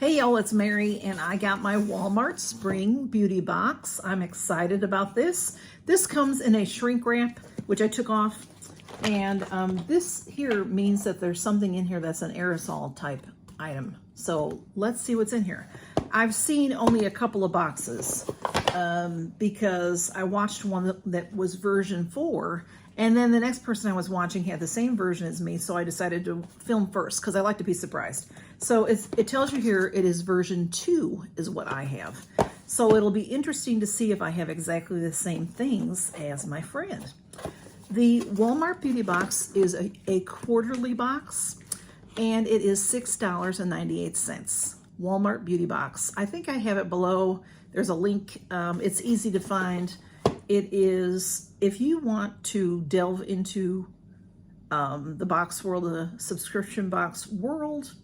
Hey y'all, it's Mary and I got my Walmart Spring Beauty Box. I'm excited about this. This comes in a shrink wrap, which I took off. And this here means that there's something in here that's an aerosol type item. So let's see what's in here. I've seen only a couple of boxes because I watched one that was version 4. And then the next person I was watching had the same version as me, so I decided to film first because I like to be surprised. So it tells you here it is version 2 is what I have. So it'll be interesting to see if I have exactly the same things as my friend. The Walmart Beauty Box is a quarterly box, and it is $6.98. Walmart Beauty Box. I think I have it below. There's a link. It's easy to find. It is, if you want to delve into the box world, the subscription box world,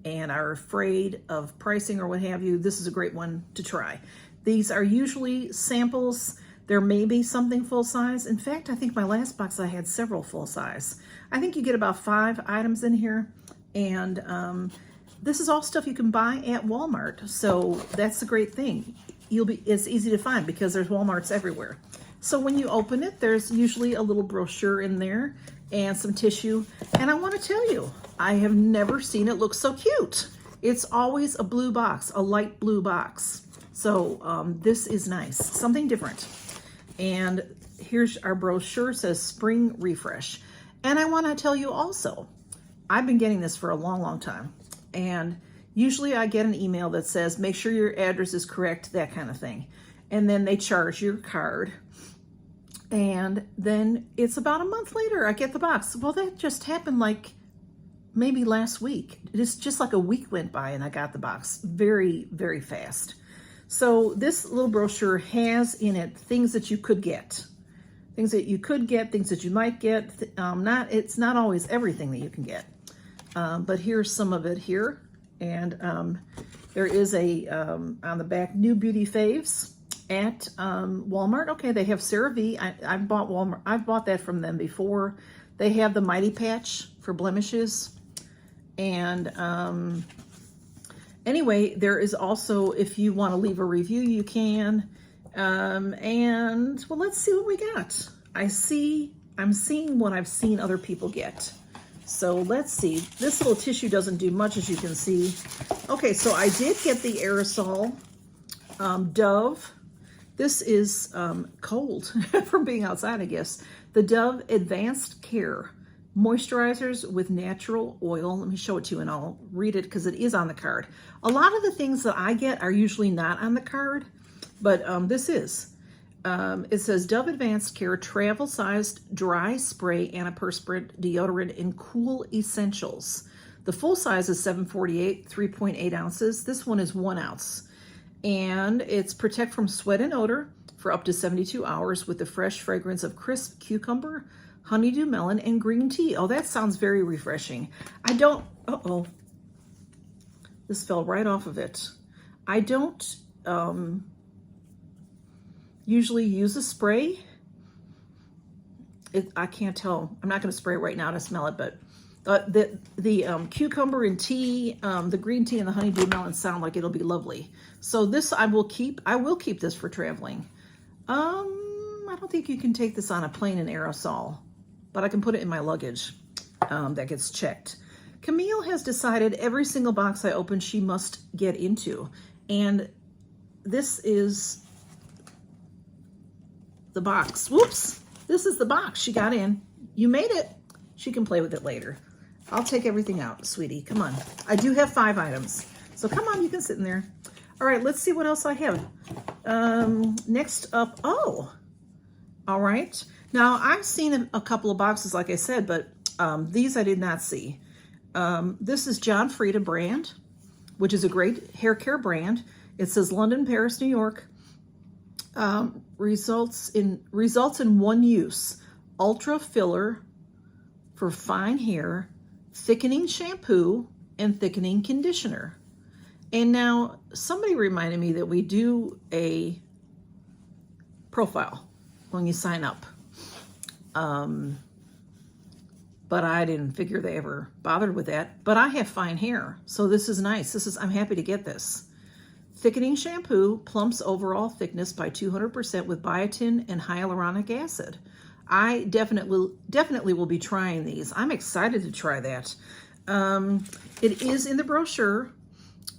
and are afraid of pricing or what have you, this is a great one to try. These are usually samples. There may be something full size. In fact, I think my last box I had several full size. I think you get about 5 items in here, and this is all stuff you can buy at Walmart. So that's the great thing. It's easy to find because there's Walmarts everywhere. So when you open it, there's usually a little brochure in there and some tissue. And I want to tell you, I have never seen it look so cute. It's always a blue box, a light blue box. So this is nice, something different. And here's our brochure, says Spring Refresh. And I want to tell you also, I've been getting this for a long, long time. And usually I get an email that says, make sure your address is correct, that kind of thing. And then they charge your card. And then it's about a month later, I get the box. Well, that just happened like maybe last week. It's just like a week went by and I got the box very, very fast. So this little brochure has in it things that you could get. Things that you could get, things that you might get. It's not always everything that you can get. But here's some of it here. And there is on the back, new beauty faves at Walmart. Okay, they have CeraVe. I've bought that from them before. They have the Mighty Patch for blemishes. And anyway, there is also, if you want to leave a review, you can. And well, let's see what we got. I'm seeing what I've seen other people get. So let's see. This little tissue doesn't do much, as you can see. Okay, so I did get the aerosol Dove. This is cold from being outside, I guess. The Dove Advanced Care Moisturizers with Natural Oil. Let me show it to you and I'll read it because it is on the card. A lot of the things that I get are usually not on the card, but this is. It says Dove Advanced Care Travel-Sized Dry Spray Antiperspirant Deodorant in Cool Essentials. The full size is 748, 3.8 ounces. This one is 1 ounce. And it's protect from sweat and odor for up to 72 hours with the fresh fragrance of crisp cucumber, honeydew melon, and green tea. Oh, that sounds very refreshing. Uh-oh. This fell right off of it. I don't usually use a spray. I can't tell. I'm not going to spray it right now to smell it, but the cucumber and tea, the green tea and the honeydew melon sound like it'll be lovely. So this I will keep this for traveling. I don't think you can take this on a plane in aerosol, but I can put it in my luggage that gets checked. Camille has decided every single box I open she must get into, and this is the box. Whoops, this is the box she got in. You made it. She can play with it later. I'll take everything out, sweetie. Come on. I do have 5 items. So come on, you can sit in there. All right, let's see what else I have. Next up, oh, all right. Now, I've seen a couple of boxes, like I said, but these I did not see. This is John Frieda brand, which is a great hair care brand. It says London, Paris, New York. Results in one use. Ultra filler for fine hair, thickening shampoo, and thickening conditioner. And now somebody reminded me that we do a profile when you sign up. but I didn't figure they ever bothered with that. But I have fine hair, so this is nice. I'm happy to get this. Thickening shampoo, plumps overall thickness by 200% with biotin and hyaluronic acid. I definitely will be trying these. I'm excited to try that. It is in the brochure,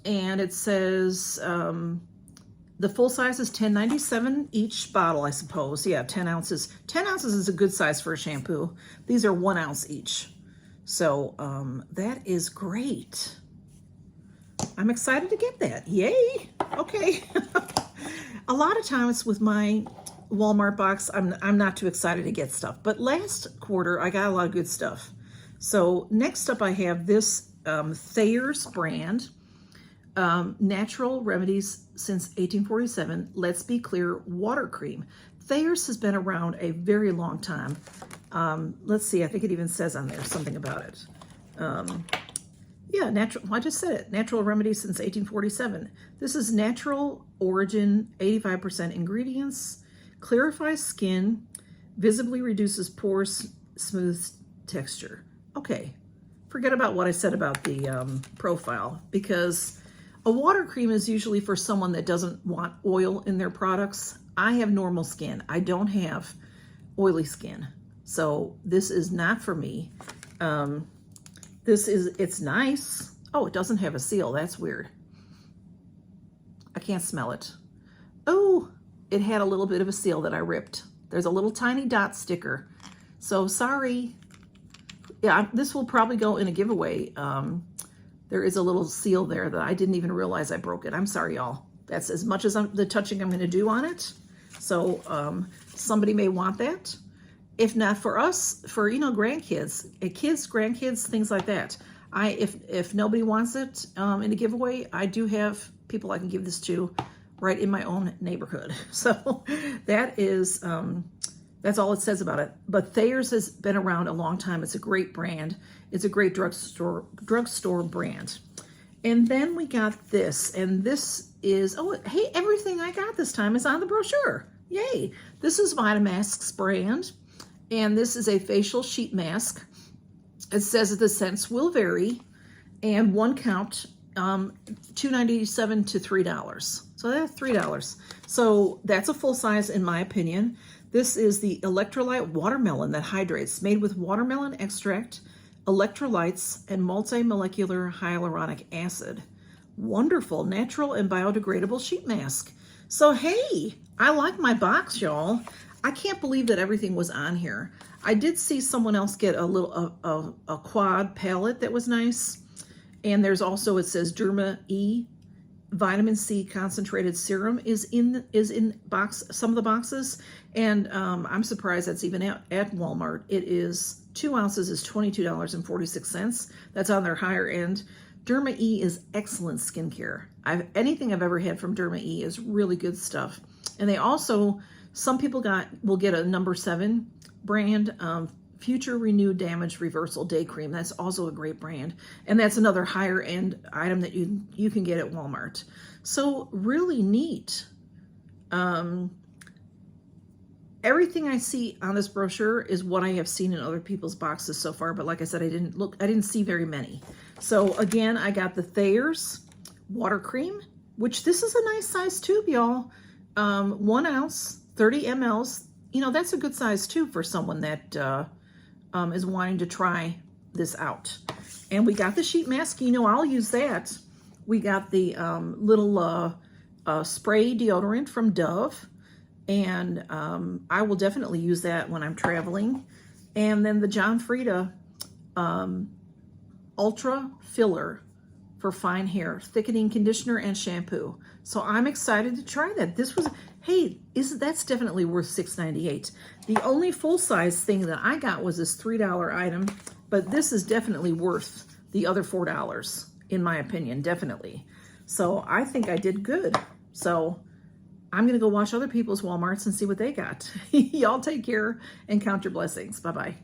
and it says the full size is $10.97 each bottle, I suppose. Yeah, 10 ounces. 10 ounces is a good size for a shampoo. These are 1 ounce each. So that is great. I'm excited to get that. Yay. Okay. A lot of times with my Walmart box, I'm not too excited to get stuff. But last quarter, I got a lot of good stuff. So next up, I have this Thayer's brand, Natural Remedies since 1847. Let's Be Clear Water Cream. Thayer's has been around a very long time. Let's see, I think it even says on there something about it. Yeah, I just said it. Natural Remedies since 1847. This is natural origin, 85% ingredients, clarifies skin, visibly reduces pores, smooths texture. Okay, forget about what I said about the profile, because a water cream is usually for someone that doesn't want oil in their products. I have normal skin. I don't have oily skin. So this is not for me. It's nice. Oh, it doesn't have a seal. That's weird. I can't smell it. Oh, it had a little bit of a seal that I ripped. There's a little tiny dot sticker. So sorry. Yeah, this will probably go in a giveaway. There is a little seal there that I didn't even realize I broke it. I'm sorry, y'all. That's as much as the touching I'm going to do on it. So somebody may want that. If not for us, for, grandkids, kids, grandkids, things like that. If nobody wants it in a giveaway, I do have people I can give this to right in my own neighborhood. So that's all it says about it. But Thayer's has been around a long time. It's a great brand. It's a great drugstore brand. And then we got this, and this is, hey, everything I got this time is on the brochure. Yay. This is Vitamask's brand. And this is a facial sheet mask. It says that the scents will vary, and 1 count, $2.97 to $3. So that's $3. So that's a full size in my opinion. This is the electrolyte watermelon that hydrates, made with watermelon extract, electrolytes, and multi-molecular hyaluronic acid. Wonderful, natural and biodegradable sheet mask. So hey, I like my box, y'all. I can't believe that everything was on here. I did see someone else get a quad palette that was nice. And there's also, it says Derma E vitamin C concentrated serum is in some of the boxes. And I'm surprised that's even at Walmart. It is 2 ounces is $22.46. That's on their higher end. Derma E is excellent skincare. Anything I've ever had from Derma E is really good stuff. And they also, some people will get a number 7 brand, Future Renew Damage Reversal Day Cream. That's also a great brand. And that's another higher end item that you can get at Walmart. So really neat. Everything I see on this brochure is what I have seen in other people's boxes so far. But like I said, I didn't see very many. So again, I got the Thayer's water cream, which this is a nice size tube, y'all. 1 ounce, 30 mLs. That's a good size too for someone that is wanting to try this out. And we got the sheet mask. I'll use that. We got the little spray deodorant from Dove. And I will definitely use that when I'm traveling. And then the John Frieda Ultra Filler for fine hair, thickening conditioner and shampoo. So I'm excited to try that. This was, hey, that's definitely worth $6.98. The only full-size thing that I got was this $3 item, but this is definitely worth the other $4, in my opinion, definitely. So I think I did good. So I'm going to go watch other people's Walmarts and see what they got. Y'all take care and count your blessings. Bye-bye.